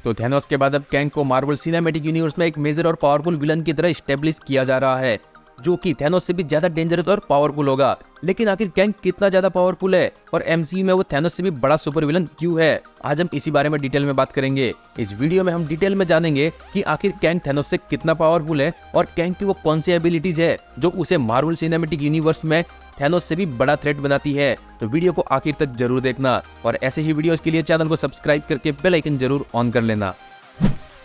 तो थैनोस के बाद अब कैंग को मार्वल सिनेमैटिक यूनिवर्स में एक मेजर और पावरफुल विलन की तरह स्टेब्लिश किया जा रहा है, जो कि थैनोस से भी ज्यादा डेंजरस और पावरफुल होगा। लेकिन आखिर कैंग कितना ज्यादा पावरफुल है और एमसीयू में वो थैनोस से भी बड़ा सुपर विलन क्यों है, आज हम इसी बारे में डिटेल में बात करेंगे। इस वीडियो में हम डिटेल में जानेंगे कि आखिर कैंग थैनोस से कितना पावरफुल है और कैंग की वो कौन सी एबिलिटीज है जो उसे मार्वल सिनेमैटिक यूनिवर्स में थैनोस से भी बड़ा थ्रेट बनाती है। तो वीडियो को आखिर तक जरूर देखना और ऐसे ही वीडियोस के लिए चैनल को सब्सक्राइब करके बेल आइकन जरूर ऑन कर लेना।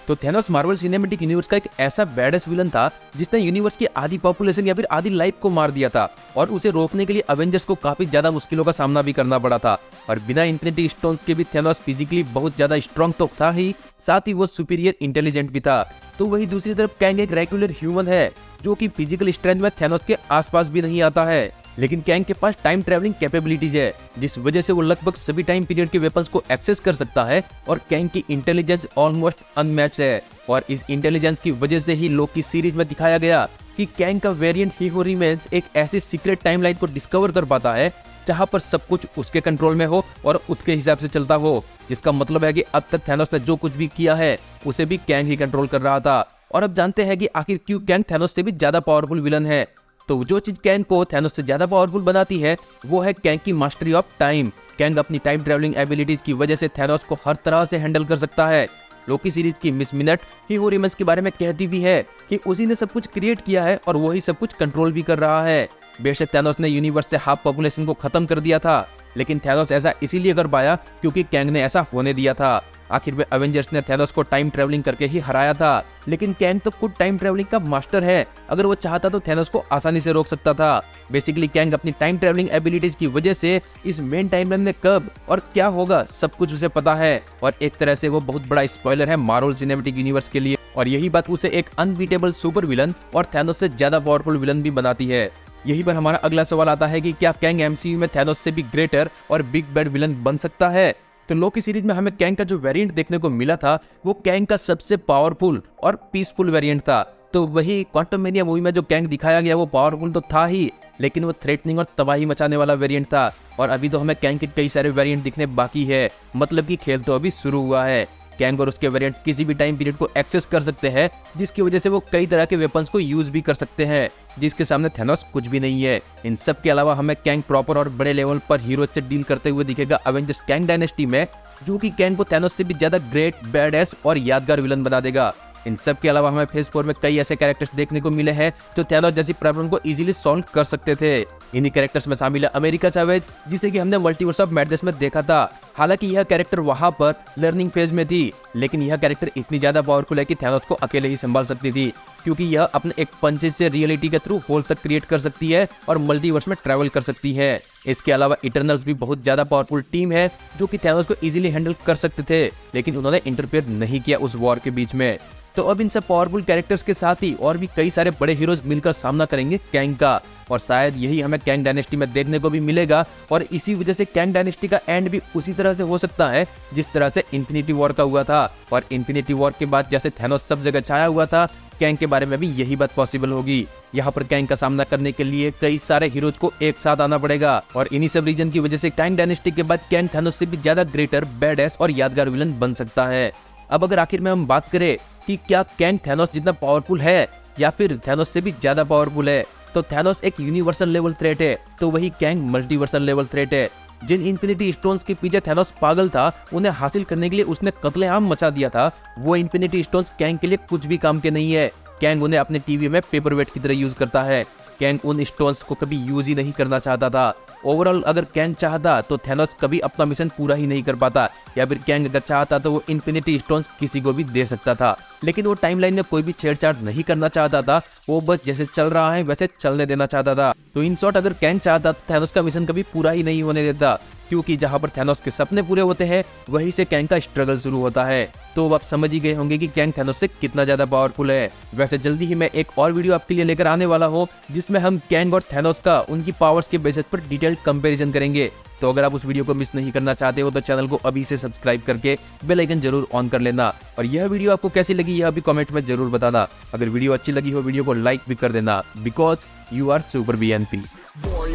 तो थैनोस मार्वल सिनेमैटिक यूनिवर्स का एक ऐसा बैडेस विलन था जिसने यूनिवर्स की आधी पॉपुलेशन या फिर आधी लाइफ को मार दिया था और उसे रोकने के लिए अवेंजर्स को काफी ज्यादा मुश्किलों का सामना भी करना पड़ा था। और बिना इंफिनिटी स्टोन्स के भी थैनोस फिजिकली बहुत ज्यादा स्ट्रॉन्ग तो था ही, साथ ही वो सुपीरियर इंटेलिजेंट भी था। तो वही दूसरी तरफ कैंग एक रेगुलर ह्यूमन है जो कि फिजिकल स्ट्रेंथ में थैनोस के आसपास भी नहीं आता है। लेकिन कैंग के पास टाइम ट्रैवलिंग कैपेबिलिटीज है जिस वजह से वो लगभग सभी टाइम पीरियड के वेपन्स को एक्सेस कर सकता है और कैंग की इंटेलिजेंस ऑलमोस्ट अनमैच्ड है। और इस इंटेलिजेंस की वजह से ही लोकी सीरीज में दिखाया गया कि कैंग का वेरिएंट हीरो रिमेंस एक ऐसी सीक्रेट टाइमलाइन को डिस्कवर कर पाता है जहां पर सब कुछ उसके कंट्रोल में हो और उसके हिसाब से चलता हो, जिसका मतलब है कि अब तक थैनोस ने जो कुछ भी किया है उसे भी कैंग ही कंट्रोल कर रहा था। और अब जानते हैं कि आखिर क्यों कैंग थैनोस से भी ज्यादा पावरफुल विलन है। तो जो चीज कैंग को थैनोस से ज्यादा पावरफुल बनाती है वो है कैंग की मास्टरी ऑफ टाइम। कैंग अपनी टाइम ट्रैवलिंग एबिलिटीज की वजह से थैनोस को हर तरह से हैंडल कर सकता है। लोकी सीरीज की मिस मिनट हीरो रिमेंस के बारे में कहती भी है कि उसी ने सब कुछ क्रिएट किया है और वही सब कुछ कंट्रोल भी कर रहा है। बेशक थैनोस ने यूनिवर्स से हाफ पॉपुलेशन को खत्म कर दिया था, लेकिन थैनोस ऐसा इसीलिए कर पाया क्योंकि कैंग ने ऐसा होने दिया था। आखिर में अवेंजर्स ने थैनोस को टाइम ट्रैवलिंग करके ही हराया था, लेकिन कैंग तो खुद टाइम ट्रैवलिंग का मास्टर है। अगर वो चाहता तो थैनोस को आसानी से रोक सकता था। बेसिकली कैंग अपनी टाइम ट्रैवलिंग एबिलिटीज की वजह से इस मेन टाइमलाइन में कब और क्या होगा सब कुछ उसे पता है। और एक तरह से वो बहुत बड़ा स्पॉइलर है मार्वल सिनेमैटिक यूनिवर्स के लिए, और यही बात उसे एक अनबीटेबल सुपर विलन और थैनोस से ज्यादा पावरफुल विलन भी बनाती है। यही पर हमारा अगला सवाल आता है कि क्या कैंग एमसीयू में थैनोस से भी ग्रेटर और बिग बैड विलन बन सकता है। तो लोकी सीरीज में हमें कैंग का जो वेरिएंट देखने को मिला था वो कैंग का सबसे पावरफुल और पीसफुल वेरिएंट था। तो वही क्वांटममेनिया मूवी में जो कैंग दिखाया गया वो पावरफुल तो था ही, लेकिन वो थ्रेटनिंग और तबाही मचाने वाला वेरिएंट था। और अभी तो हमें कैंग के कई सारे वेरिएंट दिखने बाकी है, मतलब कि खेल तो अभी शुरू हुआ है। कैंग और उसके वेरिएंट्स किसी भी टाइम पीरियड को एक्सेस कर सकते हैं, जिसकी वजह से वो कई तरह के वेपन्स को यूज भी कर सकते हैं, जिसके सामने थैनोस कुछ भी नहीं है। इन सब के अलावा हमें कैंग प्रॉपर और बड़े लेवल पर हीरोज से डील करते हुए दिखेगा अवेंजर्स कैंग डायनेस्टी में, जो कि कैंग को थैनोस से भी ज्यादा ग्रेट, बैडएस और यादगार विलन बना देगा। इन सब के अलावा हमें फेज 4 में कई ऐसे कैरेक्टर्स देखने को मिले हैं जो थैनोस जैसी प्रॉब्लम को इजीली सॉल्व कर सकते थे। इन्हीं कैरेक्टर्स में शामिल है अमेरिका चावेज, जिसे कि हमने मल्टीवर्स ऑफ मैडनेस में देखा था। हालांकि यह कैरेक्टर वहां पर लर्निंग फेज में थी, लेकिन यह कैरेक्टर इतनी ज्यादा पावरफुल है कि थैनोस को अकेले ही संभाल सकती थी, क्योंकि यह अपने एक पंचेज से रियलिटी के थ्रू होल तक क्रिएट कर सकती है और मल्टीवर्स में ट्रैवल कर सकती है। इसके अलावा इटर्नल्स भी बहुत ज्यादा पावरफुल टीम है जो कि थैनोस को इजीली हैंडल कर सकते थे, लेकिन उन्होंने इंटरफेयर नहीं किया उस वॉर के बीच में। तो अब इन सब पावरफुल कैरेक्टर्स के साथ ही और भी कई सारे बड़े हीरोज मिलकर सामना करेंगे कैंग का, और शायद यही हमें कैंग डायनेस्टी में देखने को भी मिलेगा। और इसी वजह से कैंग डायनेस्टी का एंड भी उसी तरह से हो सकता है जिस तरह से इन्फिनिटी वॉर का हुआ था। और इन्फिनिटी वॉर के बाद जैसे थैनोस सब जगह छाया हुआ था, कैंग के बारे में भी यही बात पॉसिबल होगी। यहाँ पर कैंग का सामना करने के लिए कई सारे हीरोज को एक साथ आना पड़ेगा, और इन्हीं सब रीजन की वजह से कैंग डायनेस्टी के बाद कैंग थैनोस से भी ज्यादा ग्रेटर, बैडएस और यादगार विलन बन सकता है। अब अगर आखिर में हम बात करें कि क्या कैंग थैनोस जितना पावरफुल है या फिर थैनोस से भी ज्यादा पावरफुल है, तो थैनोस एक यूनिवर्सल लेवल थ्रेट है, तो वही कैंग मल्टीवर्सल लेवल थ्रेट है। जिन इंफिनिटी स्टोन्स के पीछे थैनोस पागल था, उन्हें हासिल करने के लिए उसने कत्लेआम मचा दिया था, वो इंफिनिटी स्टोन्स कैंग के लिए कुछ भी काम के नहीं है। कैंग उन्हें अपने टीवी में पेपरवेट की तरह यूज करता है। कैंग उन स्टोन्स को कभी यूज ही नहीं करना चाहता था। ओवरऑल अगर कैंग चाहता तो थैनोस कभी अपना मिशन पूरा ही नहीं कर पाता, या फिर कैंग अगर चाहता तो वो इंफिनिटी स्टोन्स किसी को भी दे सकता था, लेकिन वो टाइमलाइन में कोई भी छेड़छाड़ नहीं करना चाहता था। वो बस जैसे चल रहा है वैसे चलने देना चाहता था। तो इन शॉर्ट अगर कैंग चाहता तो थैनोस का मिशन कभी पूरा ही नहीं होने देता, क्योंकि जहां पर थैनोस के सपने पूरे होते हैं वहीं से कैंग का स्ट्रगल शुरू होता है। तो आप समझ ही गए होंगे कि कैंग थैनोस से कितना ज्यादा पावरफुल है। वैसे जल्दी ही मैं एक और वीडियो आपके लिए लेकर आने वाला हूँ जिसमें हम कैंग और थैनोस का उनकी पावर्स के बेसिस पर डिटेल्ड कंपैरिजन करेंगे। तो अगर आप उस वीडियो को मिस नहीं करना चाहते हो तो चैनल को अभी से सब्सक्राइब करके बेल आइकन जरूर ऑन कर लेना। और यह वीडियो आपको कैसी लगी यह अभी कमेंट में जरूर बताना। अगर वीडियो अच्छी लगी हो वीडियो को लाइक भी कर देना, because you are super BNP।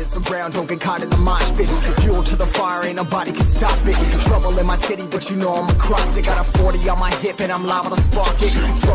riders around, don't get caught in the mosh pits. Fuel to the fire, ain't nobody can stop it. Trouble in my city, but you know I'm across it. Got a 40 on my hip and I'm liable to spark it. Flow